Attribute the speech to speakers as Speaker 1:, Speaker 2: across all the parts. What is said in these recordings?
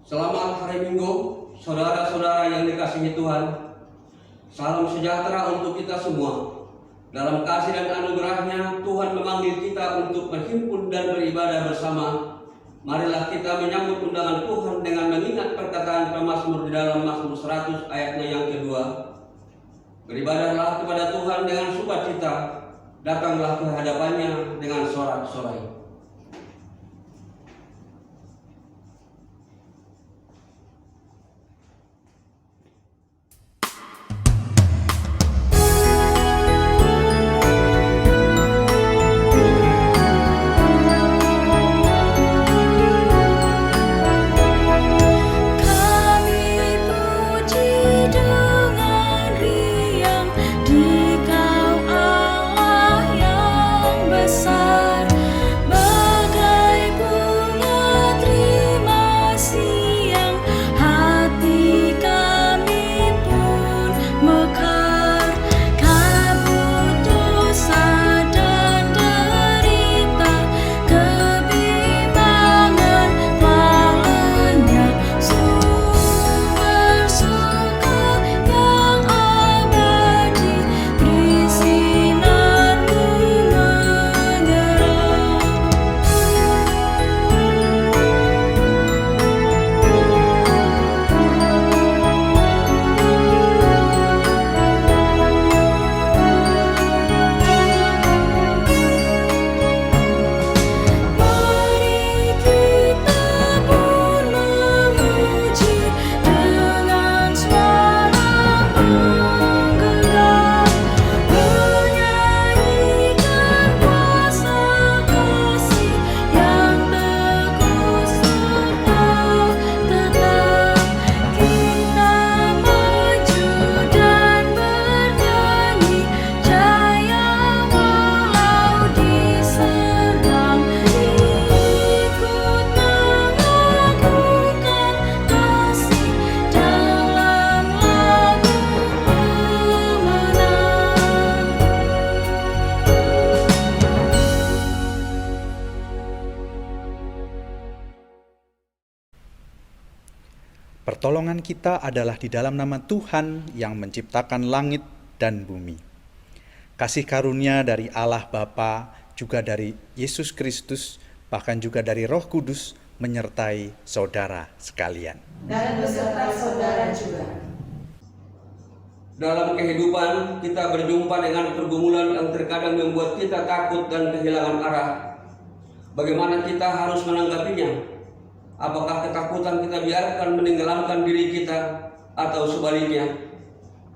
Speaker 1: Selamat hari Minggu, saudara-saudara yang dikasihi Tuhan. Salam sejahtera untuk kita semua. Dalam kasih dan anugerahnya, Tuhan memanggil kita untuk berhimpun dan beribadah bersama. Marilah kita menyambut undangan Tuhan dengan mengingat perkataan pemazmur di dalam Mazmur 100 ayatnya yang kedua. Beribadahlah kepada Tuhan dengan sukacita, datanglah ke hadapannya dengan sorak-sorai.
Speaker 2: Pertolongan kita adalah di dalam nama Tuhan yang menciptakan langit dan bumi. Kasih karunia dari Allah Bapa, juga dari Yesus Kristus, bahkan juga dari Roh Kudus menyertai saudara sekalian.
Speaker 3: Dan beserta saudara juga.
Speaker 1: Dalam kehidupan kita berjumpa dengan pergumulan yang terkadang membuat kita takut dan kehilangan arah. Bagaimana kita harus menanggapinya? Apakah ketakutan kita biarkan menenggelamkan diri kita atau sebaliknya?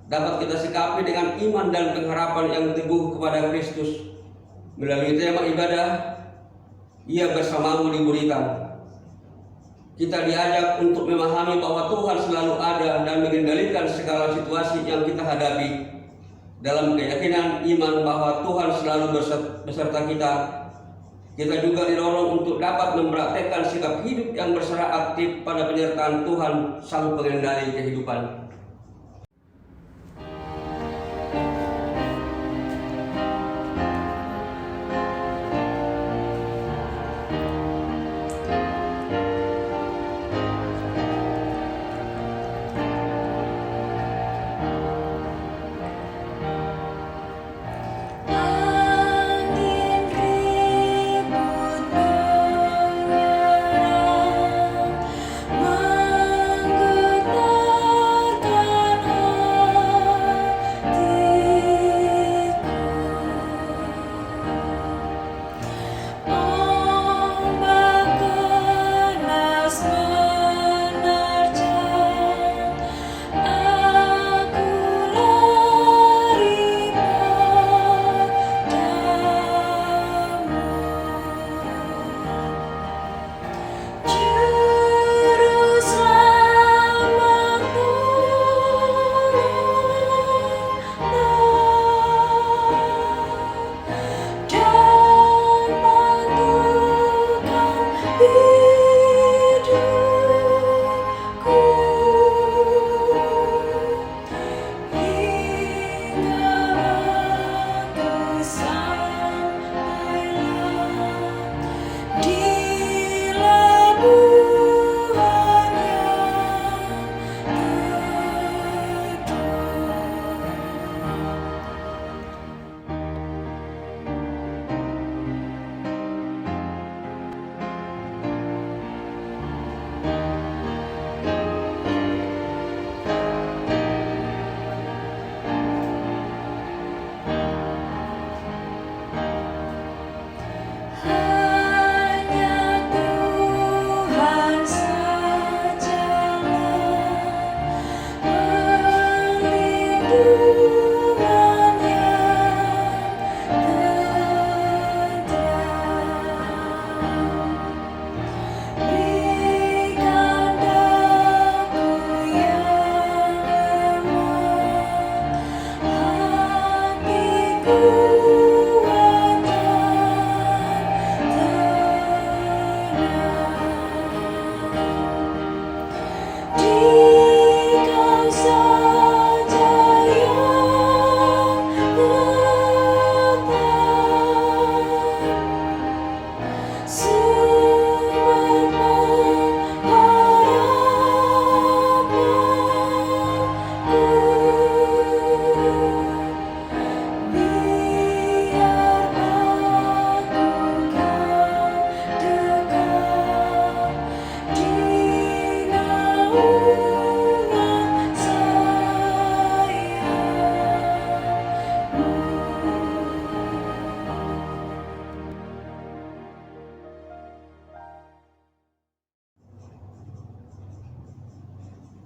Speaker 1: Dapat kita sikapi dengan iman dan pengharapan yang teguh kepada Kristus. Melalui tema ibadah, Ia bersamamu diberikan. Kita diajak untuk memahami bahwa Tuhan selalu ada dan mengendalikan segala situasi yang kita hadapi. Dalam keyakinan iman bahwa Tuhan selalu beserta kita, kita juga didorong untuk dapat mempraktekkan sikap hidup yang berserah aktif pada penyertaan Tuhan Sang Pengendali kehidupan.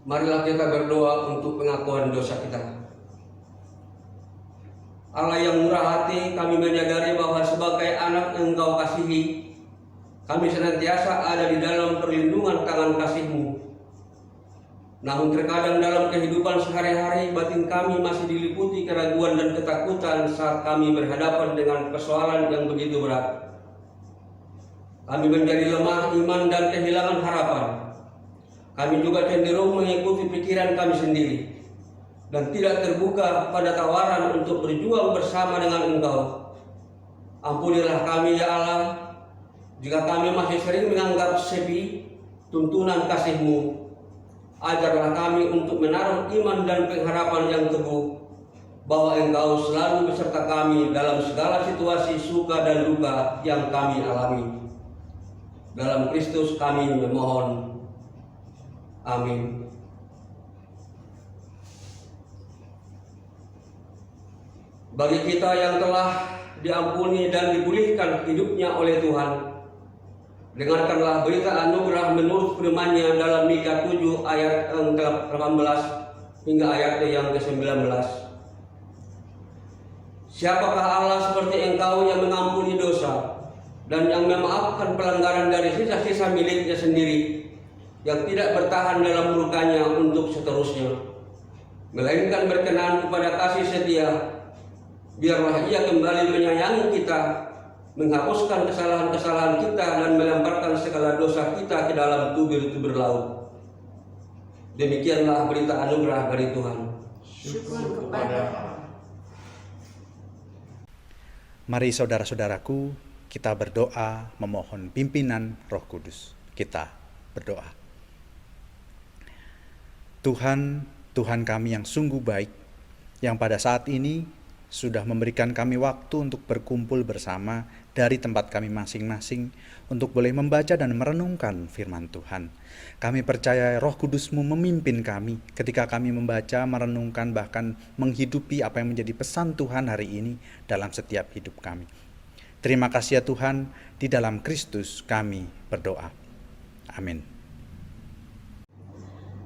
Speaker 1: Marilah kita berdoa untuk pengakuan dosa kita. Allah yang murah hati, kami menyadari bahwa sebagai anak yang Engkau kasihi, kami senantiasa ada di dalam perlindungan tangan kasih-Mu. Namun terkadang dalam kehidupan sehari-hari batin kami masih diliputi keraguan dan ketakutan saat kami berhadapan dengan persoalan yang begitu berat. Kami menjadi lemah iman dan kehilangan harapan. Kami juga cenderung mengikuti pikiran kami sendiri dan tidak terbuka pada tawaran untuk berjuang bersama dengan Engkau. Ampunilah kami ya Allah, jika kami masih sering menganggap sepi tuntunan kasih-Mu. Ajarlah kami untuk menaruh iman dan pengharapan yang teguh bahwa Engkau selalu beserta kami dalam segala situasi suka dan duka yang kami alami. Dalam Kristus kami memohon. Amin. Bagi kita yang telah diampuni dan dipulihkan hidupnya oleh Tuhan, dengarkanlah berita anugerah menurut firman-Nya dalam Mika 7 ayat yang ke-18 hingga ayat yang ke-19. Siapakah Allah seperti Engkau yang mengampuni dosa dan yang memaafkan pelanggaran dari sisa-sisa miliknya sendiri, yang tidak bertahan dalam murkanya untuk seterusnya, melainkan berkenan kepada kasih setia. Biarlah Ia kembali menyayangi kita, menghapuskan kesalahan-kesalahan kita dan melemparkan segala dosa kita ke dalam tubir-tubir laut. Demikianlah berita anugerah dari Tuhan.
Speaker 3: Syukur kepada Allah.
Speaker 2: Mari saudara-saudaraku, kita berdoa memohon pimpinan Roh Kudus. Kita berdoa. Tuhan, Tuhan kami yang sungguh baik, yang pada saat ini sudah memberikan kami waktu untuk berkumpul bersama dari tempat kami masing-masing untuk boleh membaca dan merenungkan firman Tuhan. Kami percaya Roh Kudus-Mu memimpin kami ketika kami membaca, merenungkan, bahkan menghidupi apa yang menjadi pesan Tuhan hari ini dalam setiap hidup kami. Terima kasih ya Tuhan, di dalam Kristus kami berdoa. Amin.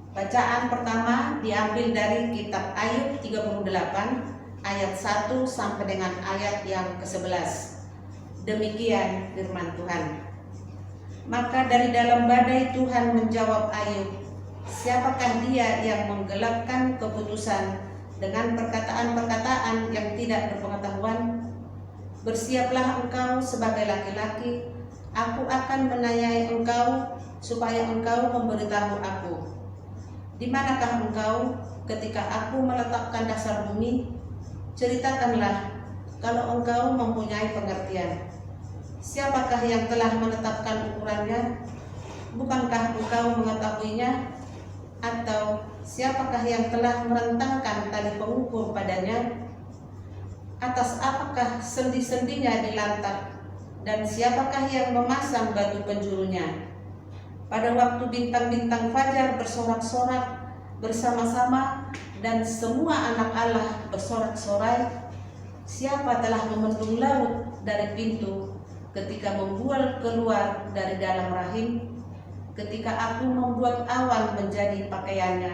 Speaker 3: Bacaan pertama diambil dari kitab Ayub 38 ayat 1 sampai dengan ayat yang ke-11. Demikian firman Tuhan. Maka dari dalam badai Tuhan menjawab Ayub, siapakah dia yang menggelapkan keputusan dengan perkataan-perkataan yang tidak berpengetahuan? Bersiaplah engkau sebagai laki-laki, aku akan menanyai engkau supaya engkau memberitahu aku. Di manakah engkau ketika aku meletakkan dasar bumi? Ceritakanlah kalau engkau mempunyai pengertian. Siapakah yang telah menetapkan ukurannya? Bukankah engkau mengetahuinya? Atau siapakah yang telah merentangkan tali pengukur padanya? Atas apakah sendi-sendinya dilantak? Dan siapakah yang memasang batu penjurunya? Pada waktu bintang-bintang fajar bersorak-sorak bersama-sama dan semua anak Allah bersorak-sorai, siapa telah membendung laut dari pintu ketika membual keluar dari dalam rahim, ketika aku membuat awan menjadi pakaiannya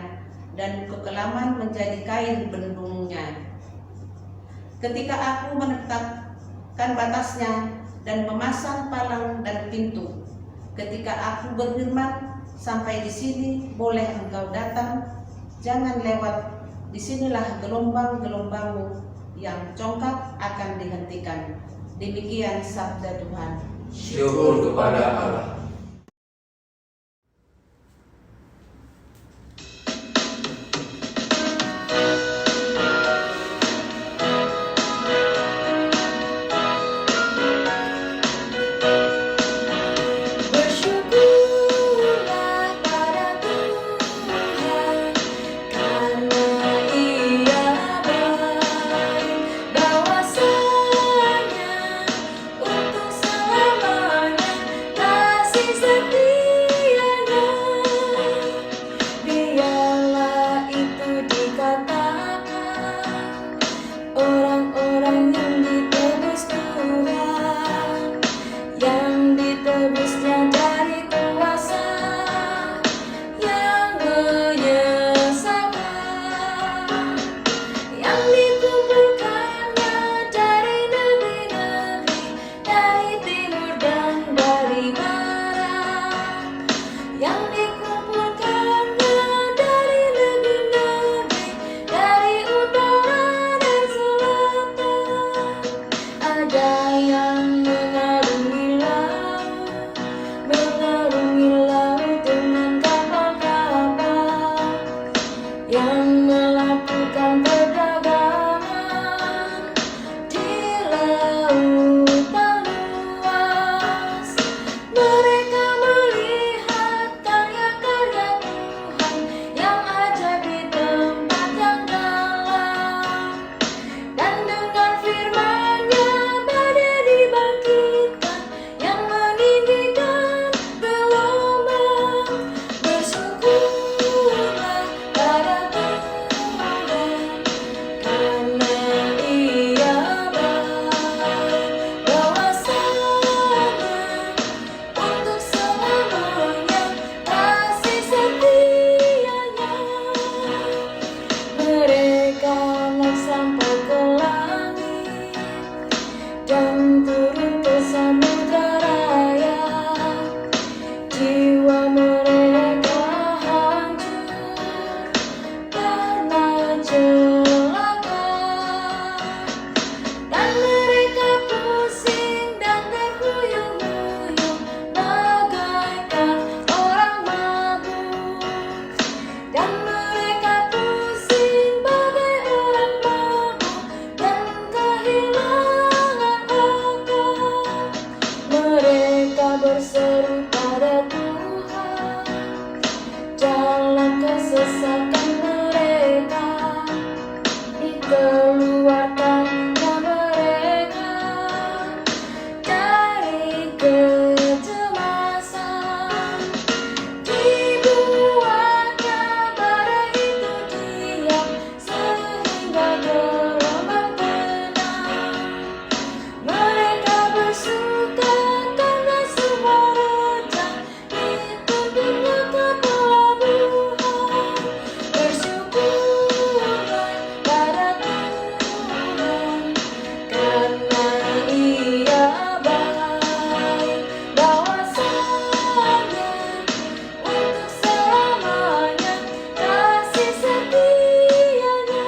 Speaker 3: dan kekelaman menjadi kain bendungnya, ketika aku menetapkan batasnya dan memasang palang dan pintu, ketika aku berfirman, sampai di sini boleh engkau datang, jangan lewat, disinilah gelombang-gelombangmu yang congkak akan dihentikan. Demikian sabda Tuhan.
Speaker 1: Syukur kepada Allah.
Speaker 4: Bahwasanya untuk selamanya desakan mereka, dikeluarkan mereka dari kecemasan, dibuatnya badai itu diam sehingga gelombang tenang. Mereka bersuka karena semua rejang dituntutnya ke pelabuhan. Bersyukurlah pada Tuhan karena Ia baik, bahwasanya untuk selamanya kasih setianya.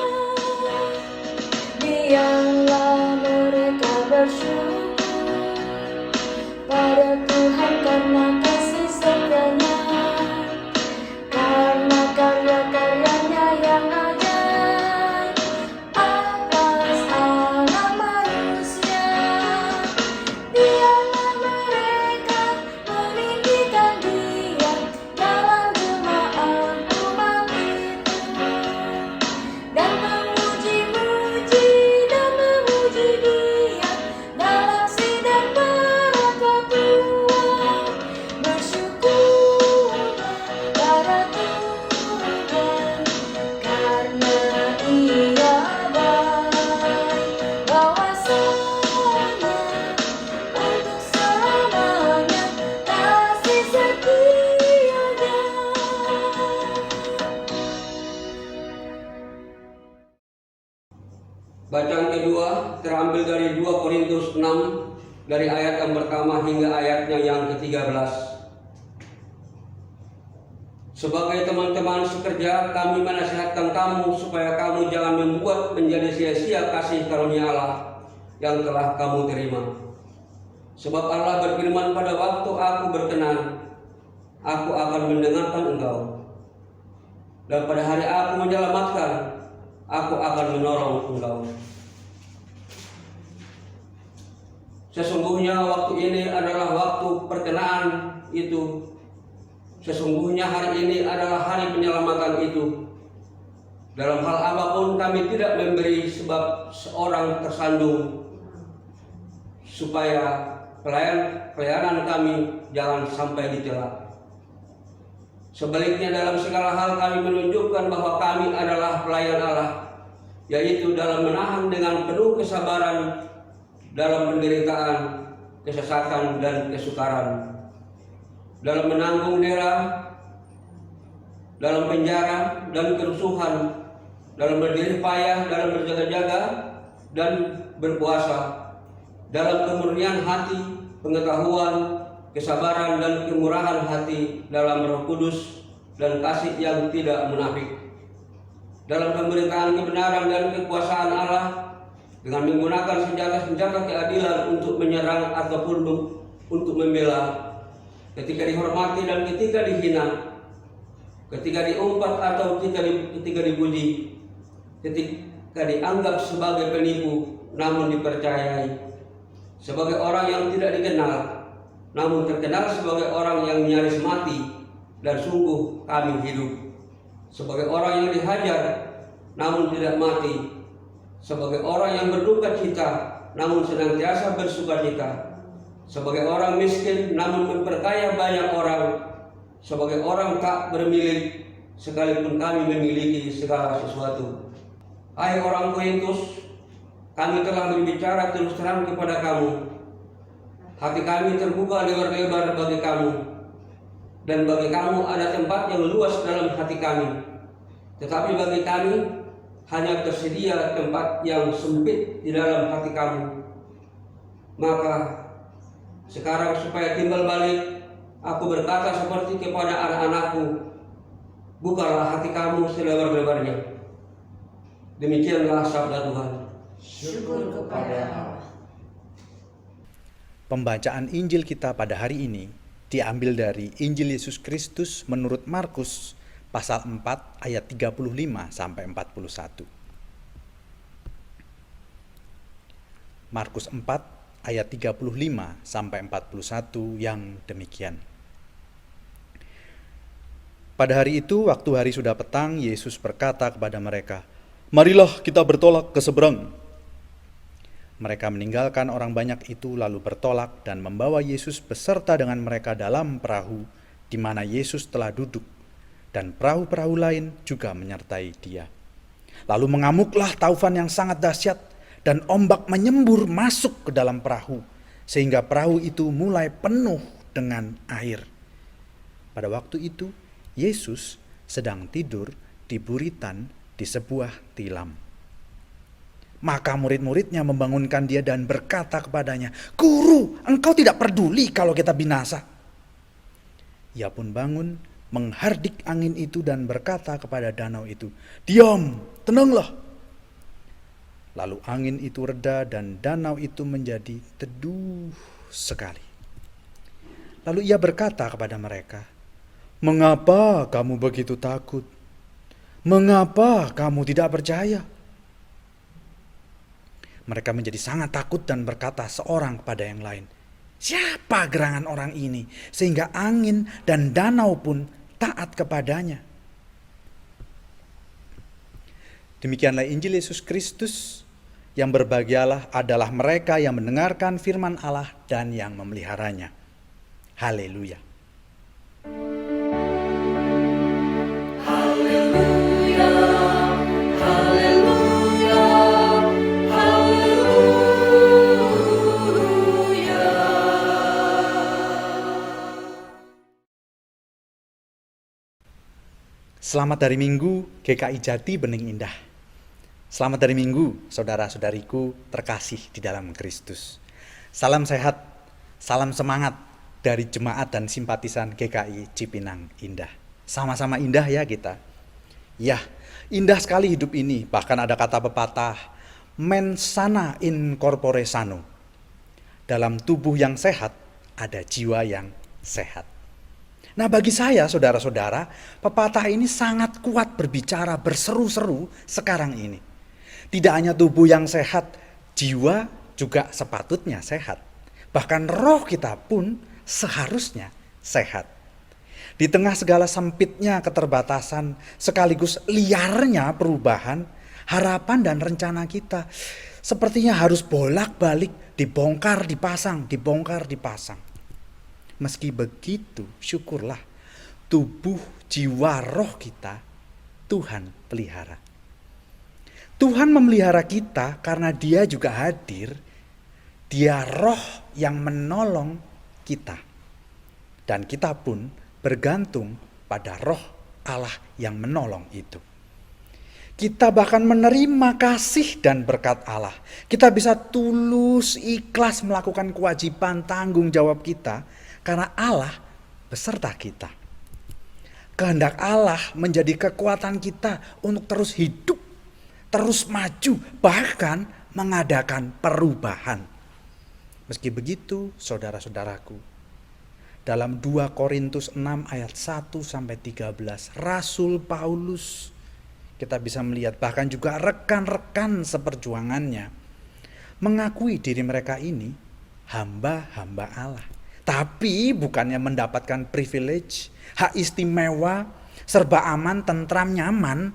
Speaker 4: Biarlah mereka bersyukur pada Tuhan karena kasih setianya, karena karya-karyanya yang ajaib atas anak manusia. Biarlah mereka meninggikan Dia dalam jemaat umat itu, dan memuji-muji dan memuji Dia dalam sidang para ketua. Bersyukurlah pada Tuhan karena Ia baik, bahwasanya untuk selamanya kasih setianya.
Speaker 1: Bacaan kedua terambil dari 2 Korintus 6 dari ayat yang pertama hingga ayatnya yang ke-13. Sebagai teman-teman sekerja, kami menasihatkan kamu supaya kamu jangan membuat menjadi sia-sia kasih karunia Allah yang telah kamu terima. Sebab Allah berfirman, pada waktu aku berkenan, aku akan mendengarkan engkau. Dan pada hari aku menyelamatkan, aku akan menolong engkau. Sesungguhnya waktu ini adalah waktu perkenaan itu. Sesungguhnya hari ini adalah hari penyelamatan itu. Dalam hal apapun kami tidak memberi sebab seorang tersandung, supaya pelayanan kami jangan sampai dicela. Sebaliknya dalam segala hal kami menunjukkan bahwa kami adalah pelayan Allah, yaitu dalam menahan dengan penuh kesabaran dalam penderitaan, kesesakan dan kesukaran, dalam menanggung dera, dalam penjara dan kerusuhan, dalam berdiri payah, dalam berjaga-jaga dan berpuasa, dalam kemurnian hati, pengetahuan, kesabaran dan kemurahan hati, dalam Roh Kudus dan kasih yang tidak munafik, dalam pemberitaan kebenaran dan kekuasaan Allah, dengan menggunakan senjata-senjata keadilan untuk menyerang ataupun untuk membela, ketika dihormati dan ketika dihina, ketika diumpat atau ketika dipuji, ketika dianggap sebagai penipu namun dipercayai, sebagai orang yang tidak dikenal namun terkenal sebagai orang yang nyaris mati dan sungguh kami hidup, sebagai orang yang dihajar namun tidak mati, sebagai orang yang berduka cita namun senantiasa bersukacita, sebagai orang miskin namun memperkaya banyak orang, sebagai orang tak bermilik sekalipun kami memiliki segala sesuatu. Hai orang Korintus, kami telah berbicara terus terang kepada kamu. Hati kami terbuka lebar-lebar bagi kamu, dan bagi kamu ada tempat yang luas dalam hati kami. Tetapi bagi kami hanya tersedia tempat yang sempit di dalam hati kamu. Maka sekarang supaya timbal balik, aku berkata seperti kepada anak-anakku, bukalah hati kamu selebar-lebarnya. Demikianlah sabda Tuhan.
Speaker 3: Syukur kepada Allah.
Speaker 2: Pembacaan Injil kita pada hari ini diambil dari Injil Yesus Kristus menurut Markus pasal 4 ayat 35 sampai 41. Markus 4 ayat 35 sampai 41 yang demikian. Pada hari itu, waktu hari sudah petang, Yesus berkata kepada mereka, "Marilah kita bertolak ke seberang." Mereka meninggalkan orang banyak itu lalu bertolak dan membawa Yesus beserta dengan mereka dalam perahu di mana Yesus telah duduk, dan perahu-perahu lain juga menyertai dia. Lalu mengamuklah taufan yang sangat dahsyat dan ombak menyembur masuk ke dalam perahu sehingga perahu itu mulai penuh dengan air. Pada waktu itu Yesus sedang tidur di buritan di sebuah tilam. Maka murid-muridnya membangunkan dia dan berkata kepadanya, "Guru, engkau tidak peduli kalau kita binasa?" Ia pun bangun, menghardik angin itu dan berkata kepada danau itu, "Diam, tenanglah." Lalu angin itu reda dan danau itu menjadi teduh sekali. Lalu ia berkata kepada mereka, "Mengapa kamu begitu takut? Mengapa kamu tidak percaya?" Mereka menjadi sangat takut dan berkata seorang kepada yang lain, "Siapa gerangan orang ini sehingga angin dan danau pun taat kepadanya?" Demikianlah Injil Yesus Kristus. Yang berbahagialah adalah mereka yang mendengarkan firman Allah dan yang memeliharanya. Haleluya.
Speaker 4: Haleluya, haleluya, haleluya.
Speaker 2: Selamat hari Minggu GKI Jati Bening Indah. Selamat hari Minggu saudara-saudariku terkasih di dalam Kristus. Salam sehat, salam semangat dari jemaat dan simpatisan GKI Cipinang Indah. Sama-sama indah ya kita. Ya, indah sekali hidup ini. Bahkan ada kata pepatah, mens sana in corpore sano. Dalam tubuh yang sehat ada jiwa yang sehat. Nah, bagi saya saudara-saudara, pepatah ini sangat kuat berbicara berseru-seru sekarang ini. Tidak hanya tubuh yang sehat, jiwa juga sepatutnya sehat. Bahkan roh kita pun seharusnya sehat. Di tengah segala sempitnya keterbatasan, sekaligus liarnya perubahan, harapan dan rencana kita sepertinya harus bolak-balik dibongkar, dipasang, dibongkar, dipasang. Meski begitu, syukurlah tubuh, jiwa, roh kita Tuhan pelihara. Tuhan memelihara kita karena Dia juga hadir. Dia roh yang menolong kita. Dan kita pun bergantung pada roh Allah yang menolong itu. Kita bahkan menerima kasih dan berkat Allah. Kita bisa tulus, ikhlas melakukan kewajiban tanggung jawab kita karena Allah beserta kita. Kehendak Allah menjadi kekuatan kita untuk terus hidup, terus maju, bahkan mengadakan perubahan. Meski begitu, saudara-saudaraku, dalam 2 Korintus 6 ayat 1-13, Rasul Paulus, kita bisa melihat bahkan juga rekan-rekan seperjuangannya mengakui diri mereka ini hamba-hamba Allah. Tapi bukannya mendapatkan privilege, hak istimewa, serba aman, tentram, nyaman.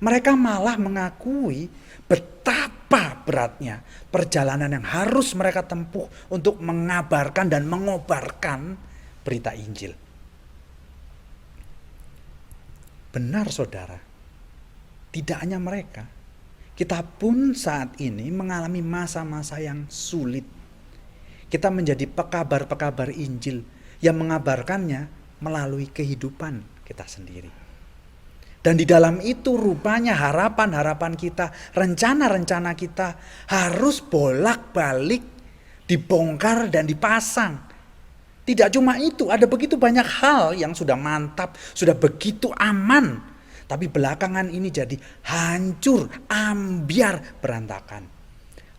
Speaker 2: Mereka malah mengakui betapa beratnya perjalanan yang harus mereka tempuh untuk mengabarkan dan mengobarkan berita Injil. Benar saudara, tidak hanya mereka, kita pun saat ini mengalami masa-masa yang sulit. Kita menjadi pekabar-pekabar Injil yang mengabarkannya melalui kehidupan kita sendiri. Dan di dalam itu rupanya harapan-harapan kita, rencana-rencana kita harus bolak-balik dibongkar dan dipasang. Tidak cuma itu, ada begitu banyak hal yang sudah mantap, sudah begitu aman. Tapi belakangan ini jadi hancur, ambyar, berantakan.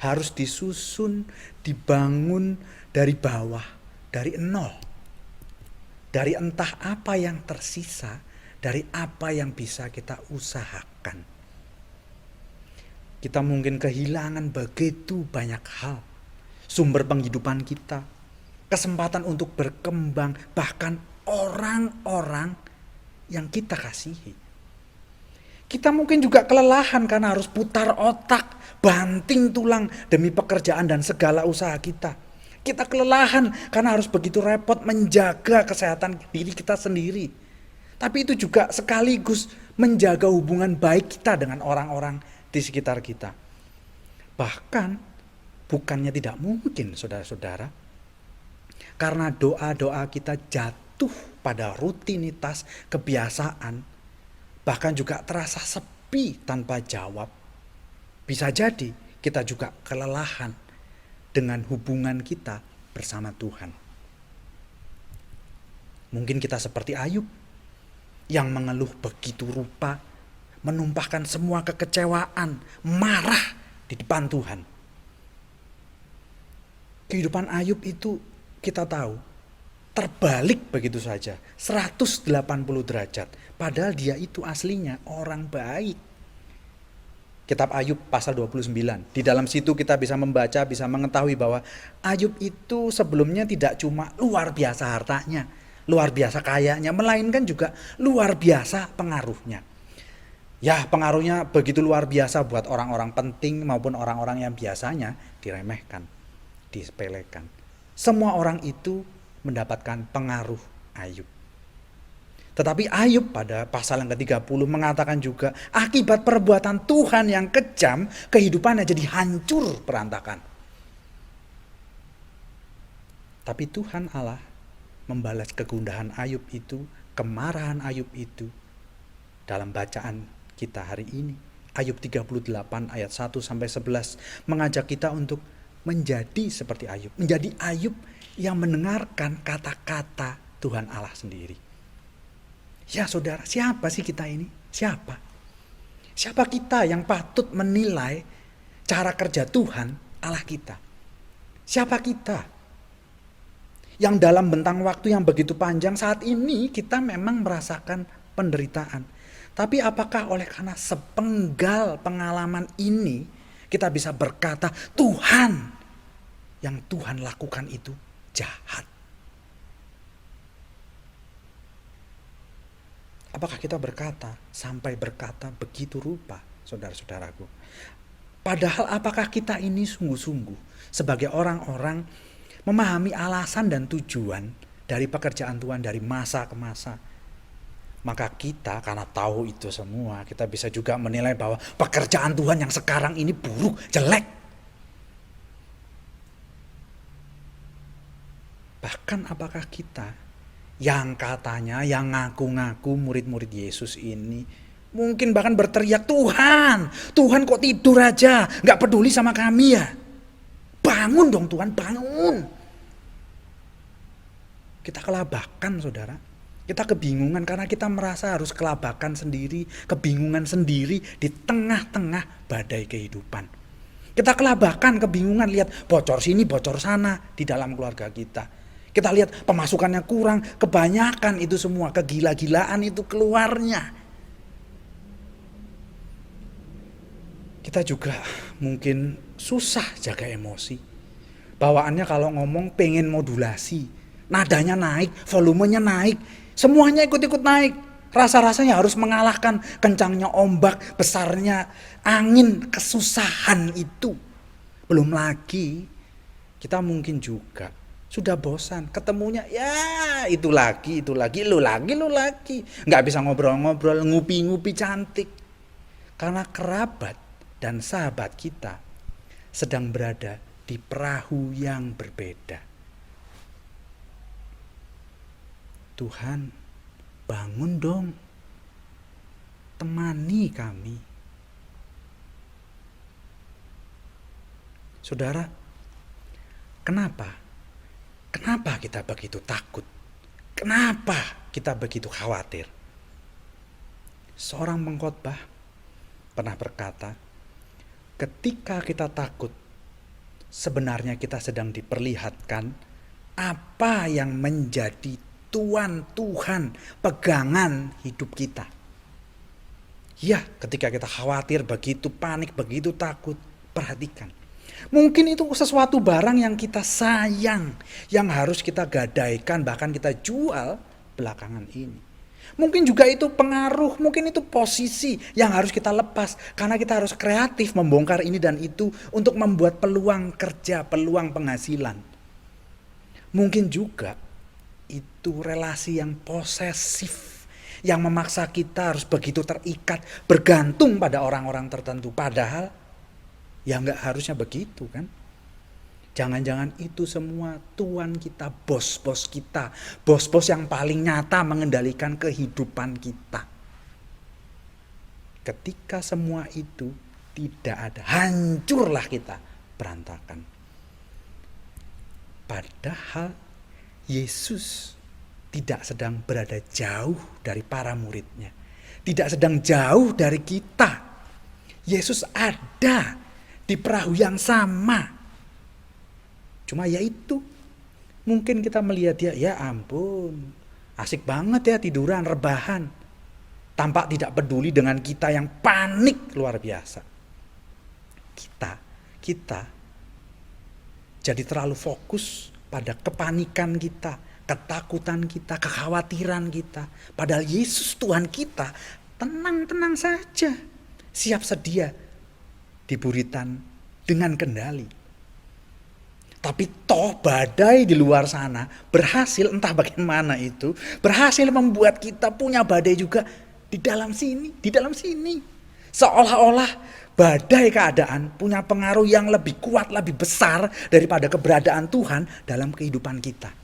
Speaker 2: Harus disusun, dibangun dari bawah, dari nol. Dari entah apa yang tersisa, dari apa yang bisa kita usahakan. Kita mungkin kehilangan begitu banyak hal. Sumber penghidupan kita, kesempatan untuk berkembang, bahkan orang-orang yang kita kasihi. Kita mungkin juga kelelahan karena harus putar otak, banting tulang demi pekerjaan dan segala usaha kita. Kita kelelahan karena harus begitu repot menjaga kesehatan diri kita sendiri. Tapi itu juga sekaligus menjaga hubungan baik kita dengan orang-orang di sekitar kita. Bahkan bukannya tidak mungkin, saudara-saudara, karena doa-doa kita jatuh pada rutinitas, kebiasaan, bahkan juga terasa sepi tanpa jawab. Bisa jadi kita juga kelelahan dengan hubungan kita bersama Tuhan. Mungkin kita seperti Ayub yang mengeluh begitu rupa, menumpahkan semua kekecewaan, marah di depan Tuhan. Kehidupan Ayub itu kita tahu terbalik begitu saja, 180 derajat. Padahal dia itu aslinya orang baik. Kitab Ayub pasal 29. Di dalam situ kita bisa membaca, bisa mengetahui bahwa Ayub itu sebelumnya tidak cuma luar biasa hartanya, luar biasa kayanya, melainkan juga luar biasa pengaruhnya. Ya, pengaruhnya begitu luar biasa buat orang-orang penting maupun orang-orang yang biasanya diremehkan, disepelekan. Semua orang itu mendapatkan pengaruh Ayub. Tetapi Ayub pada pasal yang ke-30 mengatakan juga akibat perbuatan Tuhan yang kejam, kehidupannya jadi hancur berantakan. Tapi Tuhan Allah membalas kegundahan Ayub itu, kemarahan Ayub itu dalam bacaan kita hari ini. Ayub 38 ayat 1-11 mengajak kita untuk menjadi seperti Ayub. Menjadi Ayub yang mendengarkan kata-kata Tuhan Allah sendiri. Ya saudara, siapa sih kita ini? Siapa? Siapa kita yang patut menilai cara kerja Tuhan Allah kita? Siapa kita? Yang dalam bentang waktu yang begitu panjang saat ini kita memang merasakan penderitaan. Tapi apakah oleh karena sepenggal pengalaman ini kita bisa berkata Tuhan yang Tuhan lakukan itu jahat? Apakah kita sampai berkata begitu rupa, saudara-saudaraku? Padahal apakah kita ini sungguh-sungguh sebagai orang-orang memahami alasan dan tujuan dari pekerjaan Tuhan dari masa ke masa? Maka kita karena tahu itu semua, kita bisa juga menilai bahwa pekerjaan Tuhan yang sekarang ini buruk, jelek. Bahkan apakah kita yang katanya, yang ngaku-ngaku murid-murid Yesus ini mungkin bahkan berteriak, Tuhan kok tidur aja, gak peduli sama kami ya. Bangun dong Tuhan, bangun. Kita kelabakan saudara. Kita kebingungan karena kita merasa harus kelabakan sendiri, kebingungan sendiri di tengah-tengah badai kehidupan. Kita kelabakan, kebingungan, lihat bocor sini, bocor sana di dalam keluarga kita. Kita lihat pemasukannya kurang, kebanyakan itu semua, kegila-gilaan itu keluarnya. Kita juga mungkin susah jaga emosi. Bawaannya kalau ngomong pengen modulasi, nadanya naik, volumenya naik, semuanya ikut-ikut naik. Rasa-rasanya harus mengalahkan kencangnya ombak, besarnya angin, kesusahan itu. Belum lagi kita mungkin juga sudah bosan, ketemunya ya itu lagi, lu lagi. Nggak bisa ngobrol-ngobrol, ngupi-ngupi cantik. Karena kerabat dan sahabat kita sedang berada di perahu yang berbeda. Tuhan, bangun dong. Temani kami. Saudara, kenapa kita begitu takut? Kenapa kita begitu khawatir? Seorang pengkhotbah pernah berkata, ketika kita takut, sebenarnya kita sedang diperlihatkan apa yang menjadi Tuhan, pegangan hidup kita. Ya, ketika kita khawatir, begitu panik, begitu takut, perhatikan. Mungkin itu sesuatu barang yang kita sayang, yang harus kita gadaikan, bahkan kita jual belakangan ini. Mungkin juga itu pengaruh, mungkin itu posisi yang harus kita lepas. Karena kita harus kreatif membongkar ini dan itu untuk membuat peluang kerja, peluang penghasilan. Mungkin juga itu relasi yang posesif, yang memaksa kita harus begitu terikat, bergantung pada orang-orang tertentu. Padahal ya nggak harusnya begitu kan. Jangan-jangan itu semua Tuhan kita, bos-bos kita. Bos-bos yang paling nyata mengendalikan kehidupan kita. Ketika semua itu tidak ada, hancurlah kita, berantakan. Padahal Yesus tidak sedang berada jauh dari para muridnya. Tidak sedang jauh dari kita. Yesus ada di perahu yang sama. Cuma ya itu, mungkin kita melihat dia, ya ampun, asik banget ya tiduran, rebahan. Tampak tidak peduli dengan kita yang panik luar biasa. Kita jadi terlalu fokus pada kepanikan kita, ketakutan kita, kekhawatiran kita. Padahal Yesus Tuhan kita tenang-tenang saja, siap sedia di buritan dengan kendali. Tapi toh badai di luar sana berhasil, entah bagaimana itu, berhasil membuat kita punya badai juga di dalam sini. Seolah-olah badai keadaan punya pengaruh yang lebih kuat, lebih besar daripada keberadaan Tuhan dalam kehidupan kita.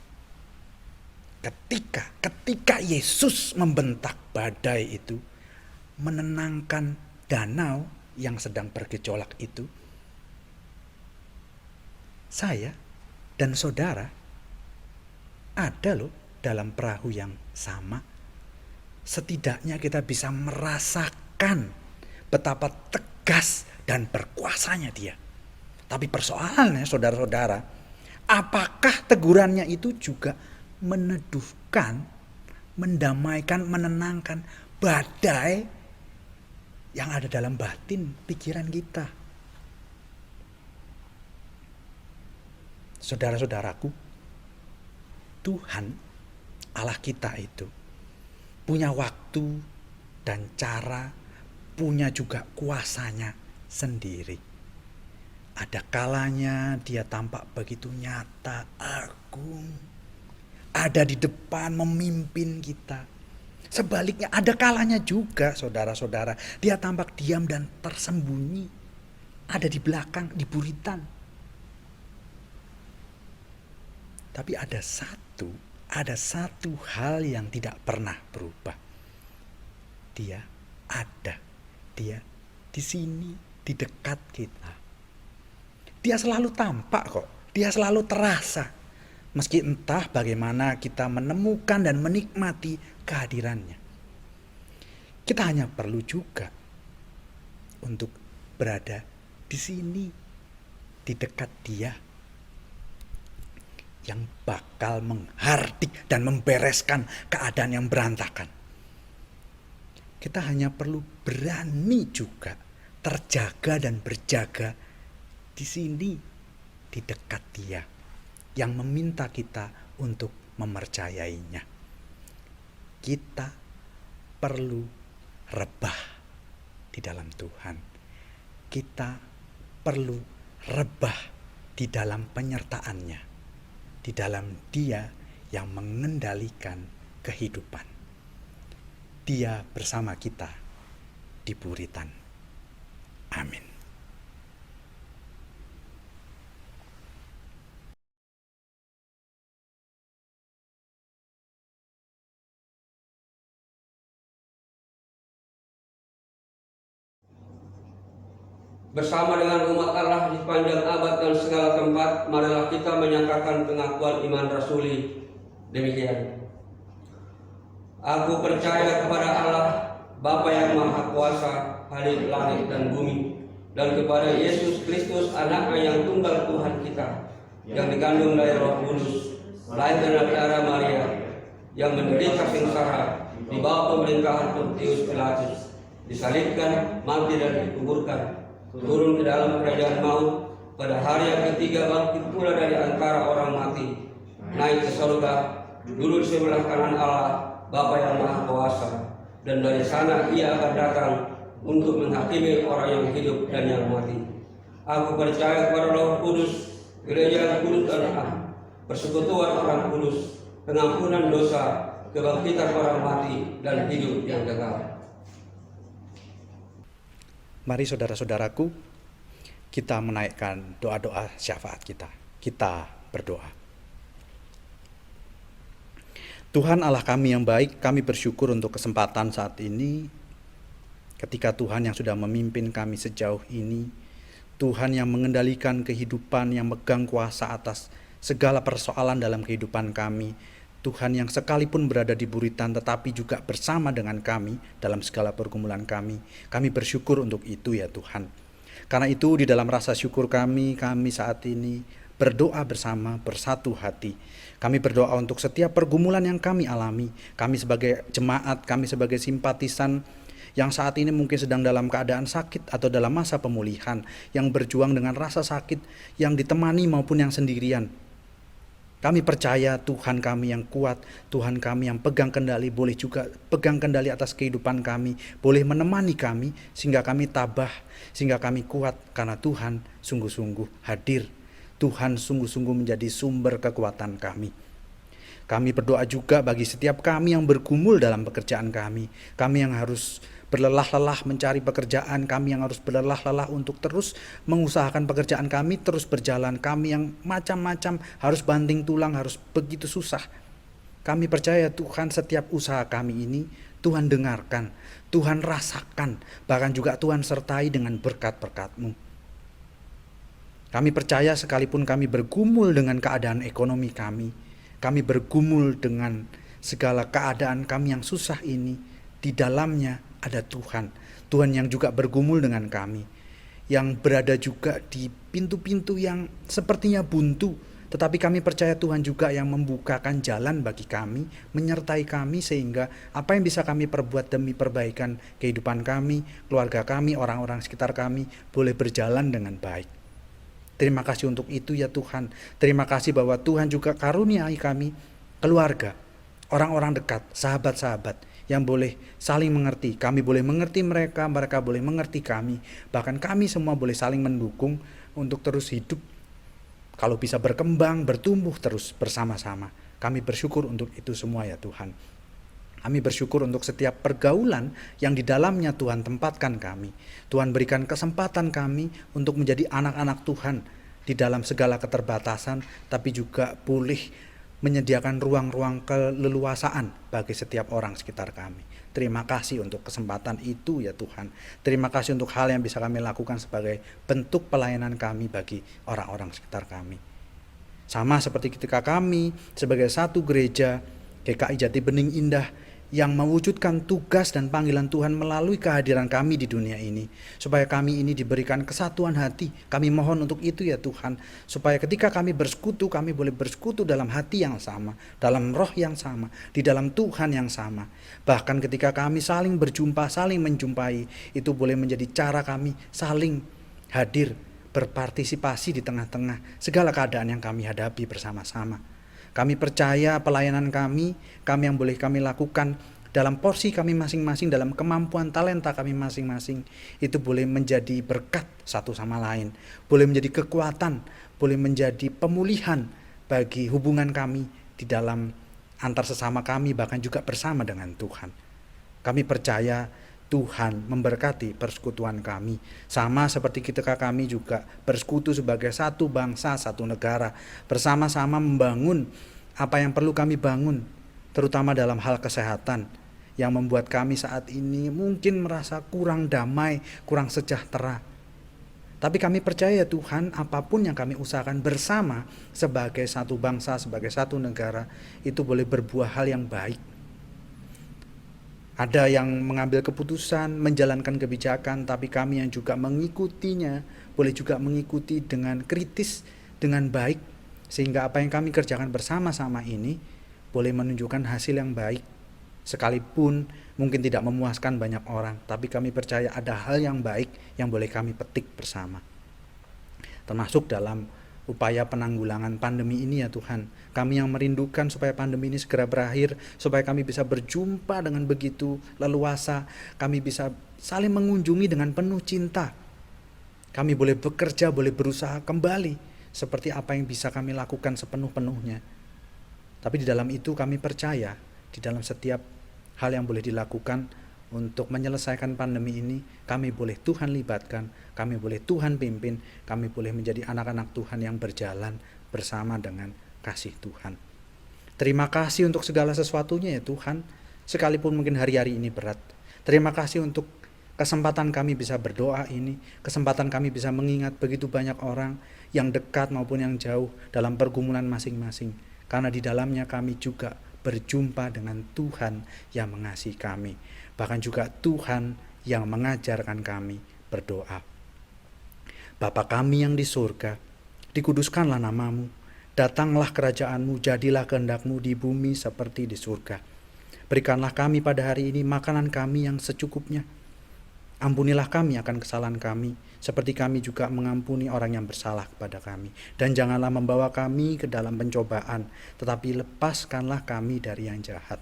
Speaker 2: Ketika Yesus membentak badai itu, menenangkan danau yang sedang bergejolak itu, saya dan saudara ada loh dalam perahu yang sama. Setidaknya kita bisa merasakan betapa tegas dan berkuasanya dia. Tapi persoalannya saudara-saudara, apakah tegurannya itu juga meneduhkan, mendamaikan, menenangkan badai yang ada dalam batin pikiran kita? Saudara-saudaraku, Tuhan Allah kita itu punya waktu dan cara, punya juga kuasanya sendiri. Ada kalanya dia tampak begitu nyata, agung, ada di depan memimpin kita. Sebaliknya ada kalanya juga saudara-saudara, dia tampak diam dan tersembunyi, ada di belakang, di buritan. Tapi ada satu hal yang tidak pernah berubah. Dia ada, dia di sini, di dekat kita. Dia selalu tampak kok, dia selalu terasa. Meski entah bagaimana kita menemukan dan menikmati kehadirannya. Kita hanya perlu juga untuk berada di sini, di dekat dia, yang bakal menghardik dan membereskan keadaan yang berantakan. Kita hanya perlu berani juga terjaga dan berjaga di sini, di dekat dia, yang meminta kita untuk mempercayainya. Kita perlu rebah di dalam Tuhan. Kita perlu rebah di dalam penyertaannya, di dalam dia yang mengendalikan kehidupan. Dia bersama kita di buritan. Amin.
Speaker 1: Bersama dengan umat Allah di sepanjang abad dan segala tempat, marilah kita menyatakan pengakuan iman rasuli demikian. Aku percaya kepada Allah, Bapa yang Maha Kuasa, Halik langit dan bumi, dan kepada Yesus Kristus, Anaknya yang tunggal Tuhan kita, yang digandung dari Roh Kudus, lahir dari darah Maria, yang menderita sengsara di bawah pemerintahan Pontius Pilatus, disalibkan, mati dan dikuburkan, turun ke dalam kerajaan maut, pada hari yang ketiga bangkit pula dari antara orang mati, naik ke surga, duduk di sebelah kanan Allah, Bapa yang Maha Kuasa, dan dari sana Ia akan datang untuk menghakimi orang yang hidup dan yang mati. Aku percaya kepada Roh Kudus, gereja yang kudus dan am, persekutuan orang kudus, pengampunan dosa, kebangkitan orang mati, dan hidup yang kekal.
Speaker 2: Mari saudara-saudaraku, kita menaikkan doa-doa syafaat kita. Kita berdoa. Tuhan Allah kami yang baik, kami bersyukur untuk kesempatan saat ini, ketika Tuhan yang sudah memimpin kami sejauh ini, Tuhan yang mengendalikan kehidupan, yang megang kuasa atas segala persoalan dalam kehidupan kami, Tuhan yang sekalipun berada di buritan tetapi juga bersama dengan kami dalam segala pergumulan kami. Kami bersyukur untuk itu ya Tuhan. Karena itu di dalam rasa syukur kami saat ini berdoa bersama, bersatu hati. Kami berdoa untuk setiap pergumulan yang kami alami. Kami sebagai jemaat, kami sebagai simpatisan yang saat ini mungkin sedang dalam keadaan sakit atau dalam masa pemulihan, yang berjuang dengan rasa sakit, yang ditemani maupun yang sendirian. Kami percaya Tuhan kami yang kuat, Tuhan kami yang pegang kendali, boleh juga pegang kendali atas kehidupan kami, boleh menemani kami sehingga kami tabah, sehingga kami kuat, karena Tuhan sungguh-sungguh hadir. Tuhan sungguh-sungguh menjadi sumber kekuatan kami. Kami berdoa juga bagi setiap kami yang bergumul dalam pekerjaan kami yang harus berlelah-lelah mencari pekerjaan, kami yang harus berlelah-lelah untuk terus mengusahakan pekerjaan kami terus berjalan, kami yang macam-macam harus banting tulang, harus begitu susah. Kami percaya Tuhan setiap usaha kami ini Tuhan dengarkan, Tuhan rasakan, bahkan juga Tuhan sertai dengan berkat-berkat-Mu. Kami percaya sekalipun kami bergumul dengan keadaan ekonomi kami bergumul dengan segala keadaan kami yang susah ini, di dalamnya ada Tuhan. Tuhan yang juga bergumul dengan kami, yang berada juga di pintu-pintu yang sepertinya buntu, tetapi kami percaya Tuhan juga yang membukakan jalan bagi kami, menyertai kami sehingga apa yang bisa kami perbuat demi perbaikan kehidupan kami, keluarga kami, orang-orang sekitar kami boleh berjalan dengan baik. Terima kasih untuk itu ya Tuhan. Terima kasih bahwa Tuhan juga karuniai kami keluarga, orang-orang dekat, sahabat-sahabat yang boleh saling mengerti. Kami boleh mengerti mereka, mereka boleh mengerti kami. Bahkan kami semua boleh saling mendukung untuk terus hidup. Kalau bisa berkembang, bertumbuh terus bersama-sama. Kami bersyukur untuk itu semua ya Tuhan. Kami bersyukur untuk setiap pergaulan yang di dalamnya Tuhan tempatkan kami. Tuhan berikan kesempatan kami untuk menjadi anak-anak Tuhan di dalam segala keterbatasan, tapi juga boleh menyediakan ruang-ruang keleluasaan bagi setiap orang sekitar kami. Terima kasih untuk kesempatan itu ya Tuhan. Terima kasih untuk hal yang bisa kami lakukan sebagai bentuk pelayanan kami bagi orang-orang sekitar kami. Sama seperti ketika kami sebagai satu gereja GKI Jati Bening Indah yang mewujudkan tugas dan panggilan Tuhan melalui kehadiran kami di dunia ini, supaya kami ini diberikan kesatuan hati. Kami mohon untuk itu ya Tuhan, supaya ketika kami bersekutu, kami boleh bersekutu dalam hati yang sama, dalam roh yang sama, di dalam Tuhan yang sama. Bahkan ketika kami saling berjumpa, saling menjumpai, itu boleh menjadi cara kami saling hadir, berpartisipasi di tengah-tengah segala keadaan yang kami hadapi bersama-sama. Kami percaya pelayanan kami yang boleh kami lakukan dalam porsi kami masing-masing, dalam kemampuan talenta kami masing-masing, itu boleh menjadi berkat satu sama lain, boleh menjadi kekuatan, boleh menjadi pemulihan bagi hubungan kami di dalam antar sesama kami, bahkan juga bersama dengan Tuhan. Kami percaya Tuhan memberkati persekutuan kami, sama seperti ketika kami juga bersekutu sebagai satu bangsa, satu negara, bersama-sama membangun apa yang perlu kami bangun, terutama dalam hal kesehatan yang membuat kami saat ini mungkin merasa kurang damai, kurang sejahtera. Tapi kami percaya Tuhan, apapun yang kami usahakan bersama sebagai satu bangsa, sebagai satu negara, itu boleh berbuah hal yang baik. Ada yang mengambil keputusan, menjalankan kebijakan, tapi kami yang juga mengikutinya, boleh juga mengikuti dengan kritis, dengan baik, sehingga apa yang kami kerjakan bersama-sama ini boleh menunjukkan hasil yang baik. Sekalipun mungkin tidak memuaskan banyak orang, tapi kami percaya ada hal yang baik yang boleh kami petik bersama. Termasuk dalam upaya penanggulangan pandemi ini ya Tuhan. Kami yang merindukan supaya pandemi ini segera berakhir, supaya kami bisa berjumpa dengan begitu leluasa, kami bisa saling mengunjungi dengan penuh cinta. Kami boleh bekerja, boleh berusaha kembali seperti apa yang bisa kami lakukan sepenuh-penuhnya. Tapi di dalam itu kami percaya, di dalam setiap hal yang boleh dilakukan untuk menyelesaikan pandemi ini, kami boleh Tuhan libatkan, kami boleh Tuhan pimpin, kami boleh menjadi anak-anak Tuhan yang berjalan bersama dengan kasih Tuhan. Terima kasih untuk segala sesuatunya ya Tuhan, sekalipun mungkin hari-hari ini berat. Terima kasih untuk kesempatan kami bisa berdoa ini, kesempatan kami bisa mengingat begitu banyak orang yang dekat maupun yang jauh dalam pergumulan masing-masing. Karena di dalamnya kami juga berjumpa dengan Tuhan yang mengasihi kami. Bahkan juga Tuhan yang mengajarkan kami berdoa. Bapa kami yang di surga, dikuduskanlah namamu, datanglah kerajaanmu, jadilah kehendak-Mu di bumi seperti di surga. Berikanlah kami pada hari ini makanan kami yang secukupnya. Ampunilah kami akan kesalahan kami, seperti kami juga mengampuni orang yang bersalah kepada kami. Dan janganlah membawa kami ke dalam pencobaan, tetapi lepaskanlah kami dari yang jahat.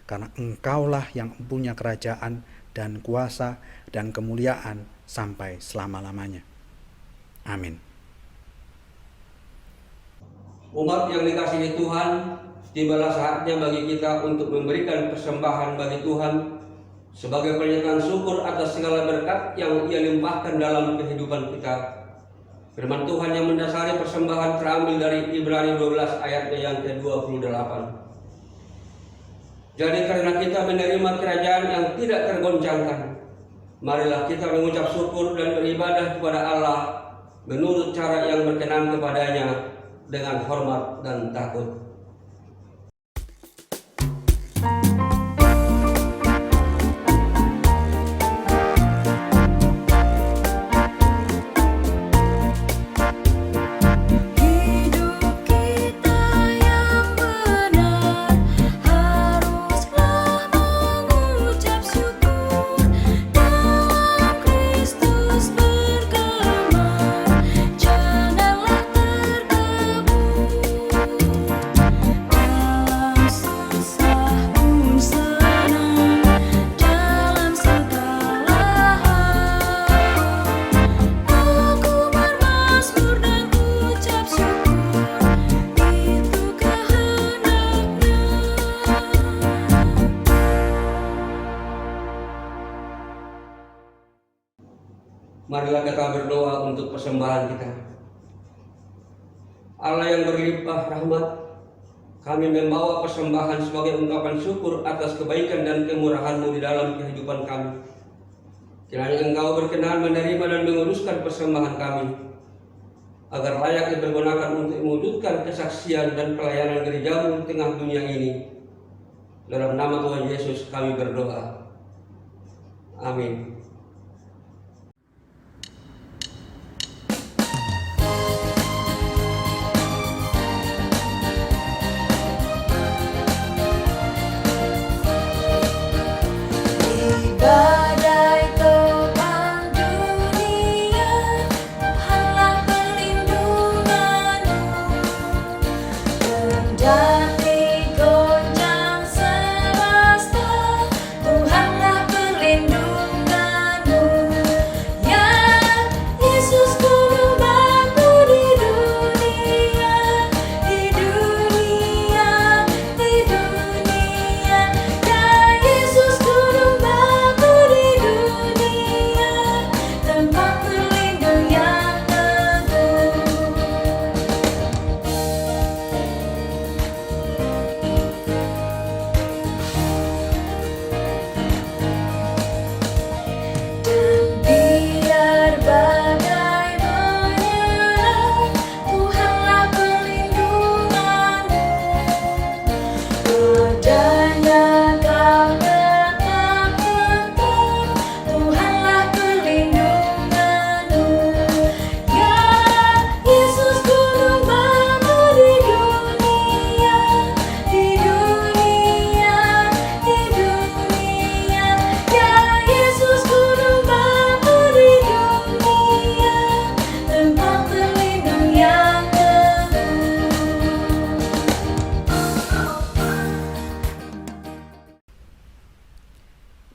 Speaker 2: Karena Engkaulah yang punya kerajaan dan kuasa dan kemuliaan sampai selama-lamanya. Amin.
Speaker 1: Umat yang dikasihi Tuhan, tibalah saatnya bagi kita untuk memberikan persembahan bagi Tuhan sebagai pernyataan syukur atas segala berkat yang Ia limpahkan dalam kehidupan kita. Firman Tuhan yang mendasari persembahan terambil dari Ibrani 12 ayatnya yang ke-28. Jadi karena kita menerima kerajaan yang tidak tergoncangkan, marilah kita mengucap syukur dan beribadah kepada Allah menurut cara yang berkenan kepadanya dengan hormat dan takut. Marilah kita berdoa untuk persembahan kita. Allah yang berlimpah rahmat, kami membawa persembahan sebagai ungkapan syukur atas kebaikan dan kemurahan-Mu di dalam kehidupan kami. Kiranya Engkau berkenan menerima dan menguruskan persembahan kami, agar layak dipergunakan untuk mewujudkan kesaksian dan pelayanan gereja-Mu di tengah dunia ini. Dalam nama Tuhan Yesus kami berdoa. Amin.
Speaker 4: Badai topang dunia, Tuhanlah perlindunganmu. Kendati goncang semesta, Tuhanlah perlindunganmu.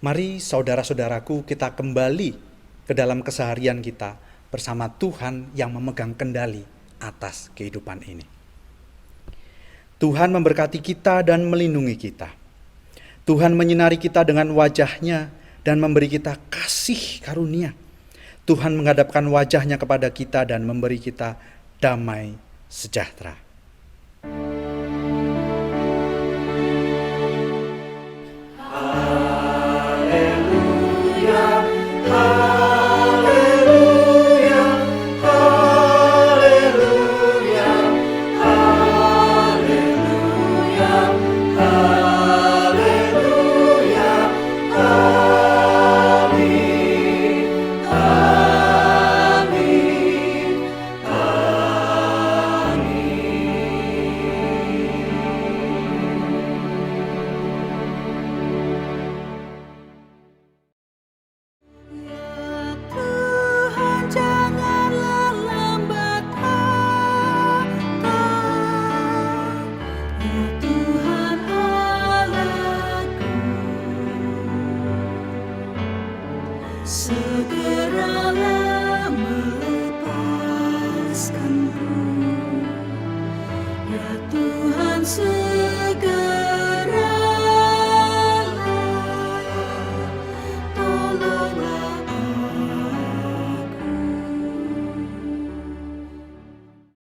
Speaker 2: Mari saudara-saudaraku, kita kembali ke dalam keseharian kita bersama Tuhan yang memegang kendali atas kehidupan ini. Tuhan memberkati kita dan melindungi kita. Tuhan menyinari kita dengan wajah-Nya dan memberi kita kasih karunia. Tuhan menghadapkan wajah-Nya kepada kita dan memberi kita damai sejahtera.
Speaker 4: Tuhan, janganlah lambat datang. Ya Tuhan Allahku, segeralah